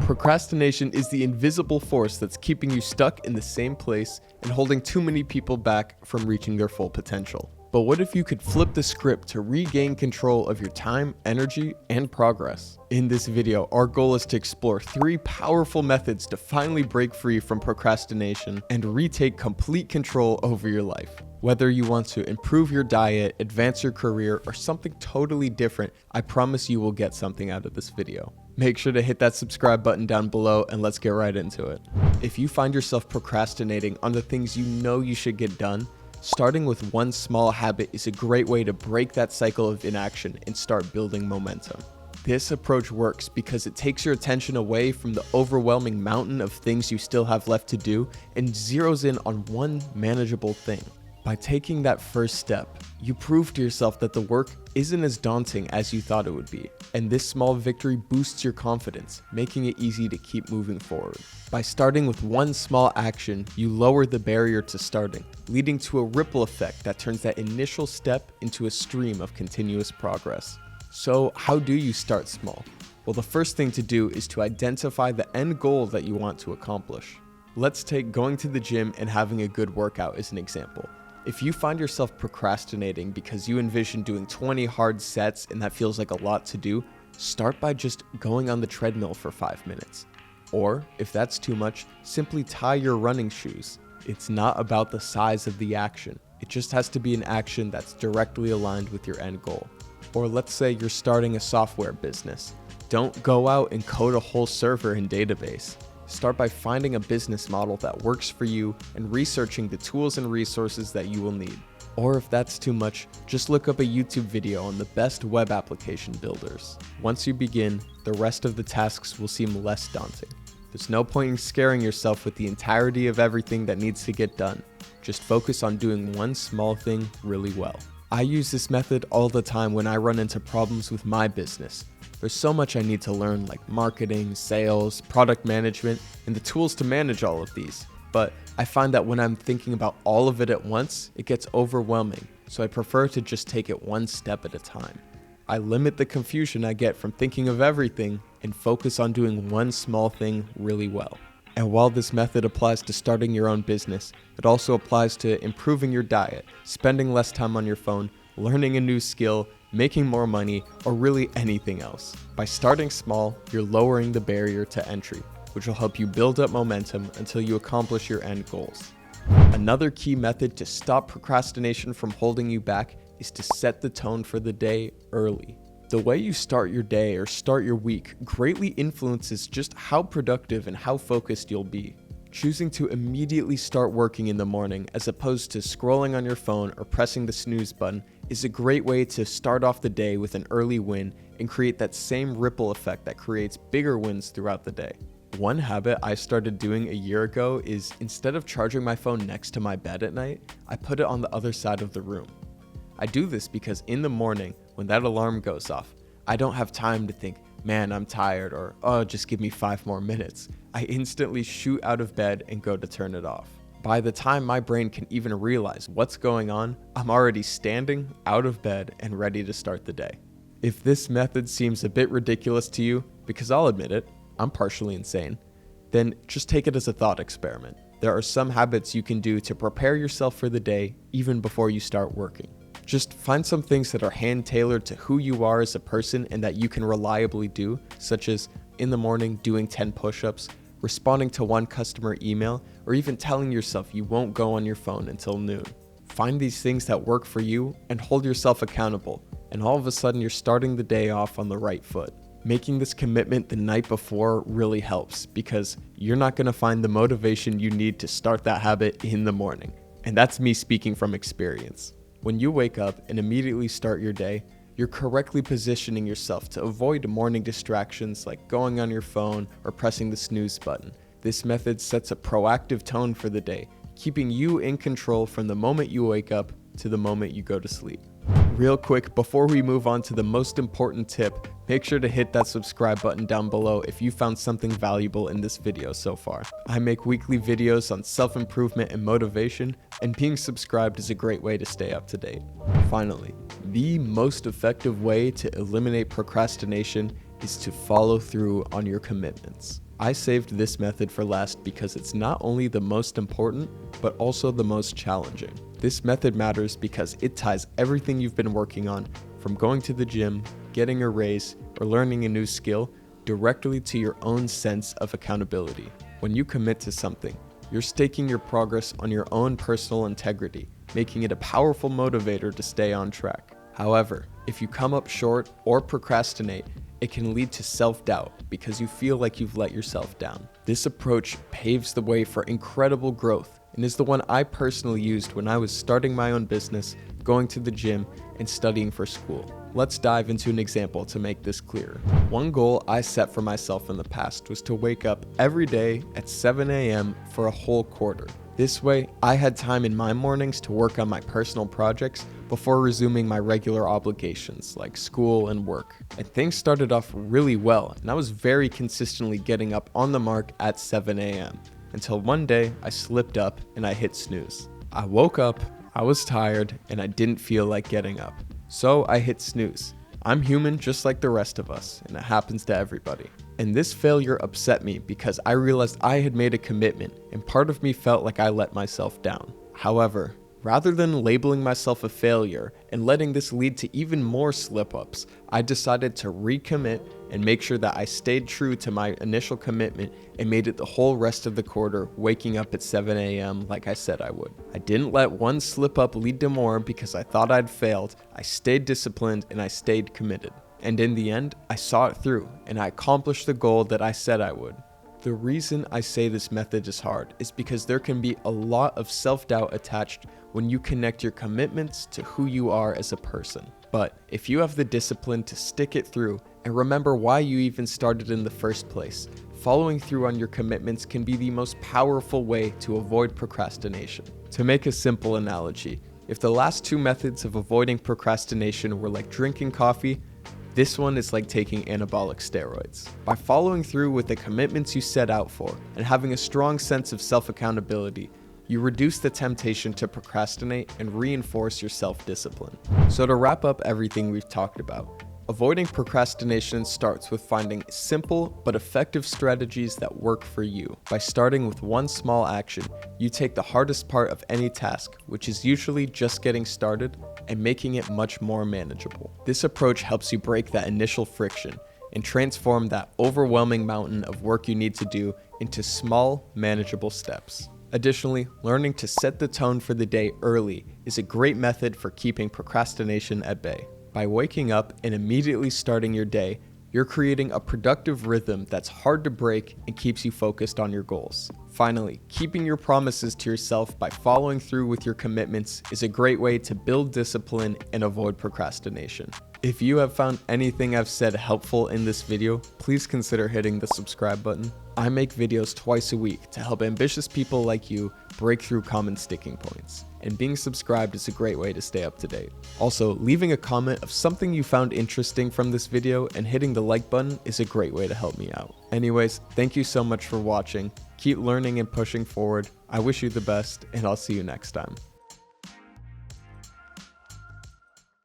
Procrastination is the invisible force that's keeping you stuck in the same place and holding too many people back from reaching their full potential. But what if you could flip the script to regain control of your time, energy, and progress? In this video, our goal is to explore 3 powerful methods to finally break free from procrastination and retake complete control over your life. Whether you want to improve your diet, advance your career, or something totally different, I promise you will get something out of this video. Make sure to hit that subscribe button down below and let's get right into it. If you find yourself procrastinating on the things you know you should get done, starting with one small habit is a great way to break that cycle of inaction and start building momentum. This approach works because it takes your attention away from the overwhelming mountain of things you still have left to do and zeroes in on one manageable thing. By taking that first step, you prove to yourself that the work isn't as daunting as you thought it would be, and this small victory boosts your confidence, making it easy to keep moving forward. By starting with one small action, you lower the barrier to starting, leading to a ripple effect that turns that initial step into a stream of continuous progress. So, how do you start small? Well, the first thing to do is to identify the end goal that you want to accomplish. Let's take going to the gym and having a good workout as an example. If you find yourself procrastinating because you envision doing 20 hard sets and that feels like a lot to do, start by just going on the treadmill for 5 minutes. Or, if that's too much, simply tie your running shoes. It's not about the size of the action. It just has to be an action that's directly aligned with your end goal. Or let's say you're starting a software business. Don't go out and code a whole server and database. Start by finding a business model that works for you and researching the tools and resources that you will need. Or if that's too much, just look up a YouTube video on the best web application builders. Once you begin, the rest of the tasks will seem less daunting. There's no point in scaring yourself with the entirety of everything that needs to get done. Just focus on doing one small thing really well. I use this method all the time when I run into problems with my business. There's so much I need to learn, like marketing, sales, product management, and the tools to manage all of these. But I find that when I'm thinking about all of it at once, it gets overwhelming, so I prefer to just take it one step at a time. I limit the confusion I get from thinking of everything and focus on doing one small thing really well. And while this method applies to starting your own business, it also applies to improving your diet, spending less time on your phone, learning a new skill, making more money, or really anything else. By starting small, you're lowering the barrier to entry, which will help you build up momentum until you accomplish your end goals. Another key method to stop procrastination from holding you back is to set the tone for the day early. The way you start your day or start your week greatly influences just how productive and how focused you'll be. Choosing to immediately start working in the morning as opposed to scrolling on your phone or pressing the snooze button is a great way to start off the day with an early win and create that same ripple effect that creates bigger wins throughout the day. One habit I started doing a year ago is instead of charging my phone next to my bed at night, I put it on the other side of the room. I do this because in the morning, when that alarm goes off, I don't have time to think, man, I'm tired, or oh, just give me 5 more minutes. I instantly shoot out of bed and go to turn it off. By the time my brain can even realize what's going on, I'm already standing, out of bed, and ready to start the day. If this method seems a bit ridiculous to you, because I'll admit it, I'm partially insane, then just take it as a thought experiment. There are some habits you can do to prepare yourself for the day even before you start working. Just find some things that are hand-tailored to who you are as a person and that you can reliably do, such as in the morning doing 10 push-ups, responding to one customer email, or even telling yourself you won't go on your phone until noon. Find these things that work for you and hold yourself accountable, and all of a sudden you're starting the day off on the right foot. Making this commitment the night before really helps because you're not going to find the motivation you need to start that habit in the morning. And that's me speaking from experience. When you wake up and immediately start your day, you're correctly positioning yourself to avoid morning distractions like going on your phone or pressing the snooze button. This method sets a proactive tone for the day, keeping you in control from the moment you wake up to the moment you go to sleep. Real quick, before we move on to the most important tip, make sure to hit that subscribe button down below if you found something valuable in this video so far. I make weekly videos on self-improvement and motivation, and being subscribed is a great way to stay up to date. Finally, the most effective way to eliminate procrastination is to follow through on your commitments. I saved this method for last because it's not only the most important, but also the most challenging. This method matters because it ties everything you've been working on, from going to the gym, getting a raise, or learning a new skill, directly to your own sense of accountability. When you commit to something, you're staking your progress on your own personal integrity, making it a powerful motivator to stay on track. However, if you come up short or procrastinate, it can lead to self-doubt because you feel like you've let yourself down. This approach paves the way for incredible growth and is the one I personally used when I was starting my own business, going to the gym, and studying for school. Let's dive into an example to make this clearer. One goal I set for myself in the past was to wake up every day at 7 a.m. for a whole quarter. This way, I had time in my mornings to work on my personal projects before resuming my regular obligations like school and work. And things started off really well, and I was very consistently getting up on the mark at 7 a.m. until one day I slipped up and I hit snooze. I woke up, I was tired, and I didn't feel like getting up. So I hit snooze. I'm human just like the rest of us, and it happens to everybody. And this failure upset me because I realized I had made a commitment, and part of me felt like I let myself down. However, rather than labeling myself a failure and letting this lead to even more slip-ups, I decided to recommit and make sure that I stayed true to my initial commitment and made it the whole rest of the quarter, waking up at 7 a.m. like I said I would. I didn't let one slip-up lead to more because I thought I'd failed. I stayed disciplined and I stayed committed. And in the end, I saw it through and I accomplished the goal that I said I would. The reason I say this method is hard is because there can be a lot of self-doubt attached when you connect your commitments to who you are as a person. But if you have the discipline to stick it through and remember why you even started in the first place, following through on your commitments can be the most powerful way to avoid procrastination. To make a simple analogy, if the last two methods of avoiding procrastination were like drinking coffee, this one is like taking anabolic steroids. By following through with the commitments you set out for and having a strong sense of self-accountability, you reduce the temptation to procrastinate and reinforce your self-discipline. So to wrap up everything we've talked about, avoiding procrastination starts with finding simple but effective strategies that work for you. By starting with one small action, you take the hardest part of any task, which is usually just getting started, and making it much more manageable. This approach helps you break that initial friction and transform that overwhelming mountain of work you need to do into small, manageable steps. Additionally, learning to set the tone for the day early is a great method for keeping procrastination at bay. By waking up and immediately starting your day, you're creating a productive rhythm that's hard to break and keeps you focused on your goals. Finally, keeping your promises to yourself by following through with your commitments is a great way to build discipline and avoid procrastination. If you have found anything I've said helpful in this video, please consider hitting the subscribe button. I make videos twice a week to help ambitious people like you break through common sticking points, and being subscribed is a great way to stay up to date. Also, leaving a comment of something you found interesting from this video and hitting the like button is a great way to help me out. Anyways, thank you so much for watching. Keep learning and pushing forward. I wish you the best, and I'll see you next time.